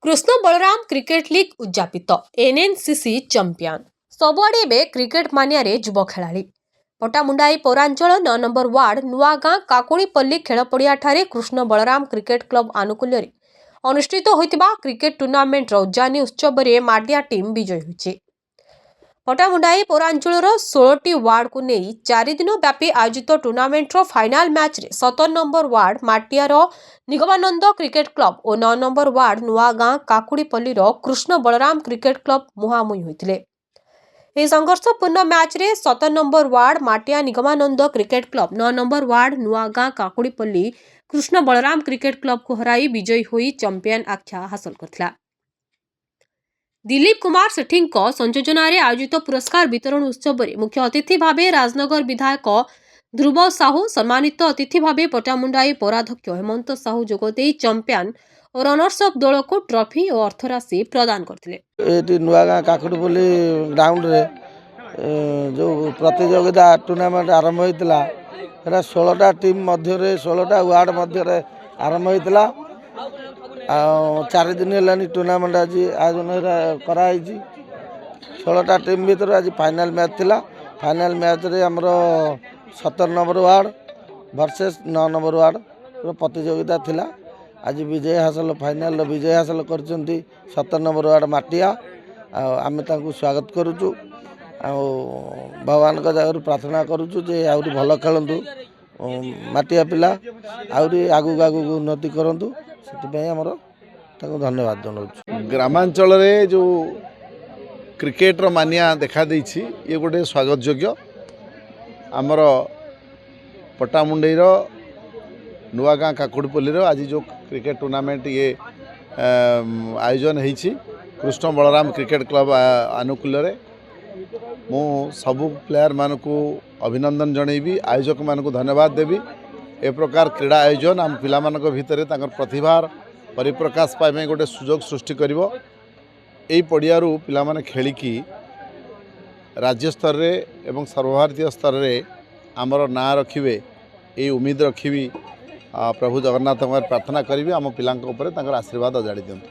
Krishna Balram cricket league उद्यापित NNCC champion सबुआड़े एवं क्रिकेट मानिया युव खेलाड़ी पटामुंडाई पौरांचल 9 नंबर वार्ड नुआगाँ काकुड़ीपल्ली खेलपड़िया कृष्ण बलराम क्रिकेट क्लब आनुकूल्य अनुष्ठित होइतिबा क्रिकेट टूर्नामेंट उद्यानी उत्सव में माडिया टीम विजयी होइछि। पटामुंडाई पौरांचल 16टी वार्ड को नहीं 4 दिन व्यापी आयोजित टूर्नामेंट फाइनाल मैच रे 17 नंबर वार्ड माटियार निगमानंद क्रिकेट क्लब और 9 number ward Nuagaon Kakudipalli Krishna Balram cricket club मुहांमुही होइतिले। ଏହି ସଂଘର୍ଷପୂର୍ଣ୍ଣ ମ୍ୟାଚ୍ରେ 17 number ward Matia Nigamananda cricket club 9 number ward Nuagaon Kakudipalli Krishna Balram cricket କ୍ଲବକୁ ହରାଇ ବିଜୟୀ ହୋଇ ଚମ୍ପିଆନ ଆଖ୍ୟା ହାସଲ କରିଥିଲା। ଦିଲ୍ଲୀପ କୁମାର ସେଠୀଙ୍କ ସଂଯୋଜନାରେ ଆୟୋଜିତ ପୁରସ୍କାର ବିତରଣ ଉତ୍ସବରେ ମୁଖ୍ୟ ଅତିଥି ଭାବେ ରାଜନଗର ବିଧାୟକ ଧ୍ରୁବ ସାହୁ, ସମ୍ମାନିତ ଅତିଥି ଭାବେ ପଟାମୁଣ୍ଡାଇ ପୌରାଧ୍ୟକ୍ଷ ହେମନ୍ତ ସାହୁ ଯୋଗଦେଇ ଚମ୍ପିଆନ और रनर्स अफ दल को ट्रॉफी और अर्थराशि प्रदान करते। नुआगाँ काकुड़ीपल्ली ग्राउंड रे जो प्रतियोगिता टूर्नामेंट आरंभ होता 16टा टीम मध्य 16टा वार्ड मध्य आरंभ होता 4 दिन है टूर्नामेंट आज आयोजन कराई 16टा टीम भर आज फाइनाल मैच थिला। फाइनाल मैच रे हमर 17 number ward versus 9 number ward प्रतियोगिता थिला। आज विजय हासिल फाइनाल विजय हासिल कर 17 नंबर वार्ड माटिया आम स्वागत करुचु भगवान का जगह प्रार्थना करुचु जे आउरी भल खेलतु माटिया पिला आउरी आगु आगु उन्नति करतु से आमर धन्यवाद जनाऊँ। ग्रामांचल रे जो क्रिकेट मानिया देखा देछि ये गोटे स्वागत योग्य आमर पटामुंडई नुआगाँ काकुड़ीपल्ली आज जो क्रिकेट टूर्नामेंट ये आयोजन होइछि कृष्ण बलराम क्रिकेट क्लब आनुकूल्य मु सबु प्लेयर मानकु अभिनंदन जनइबी आयोजक मानकु धन्यवाद देवी। ए प्रकार क्रीड़ा आयोजन आम पिला मानक भितर तांकर प्रतिभार परिप्रकाश पाइबे गोटे सुजोग सृष्टि करिवो। एई पड़ियारू पिला माने खेलिकी राज्य स्तर रे एवं सर्वभारतीय स्तर रे आमर ना रखिबे ए उम्मीद रखिबी। प्रभु जगन्नाथ प्रार्थना करी आम पिला आशीर्वाद अजाड़ी दिंतु।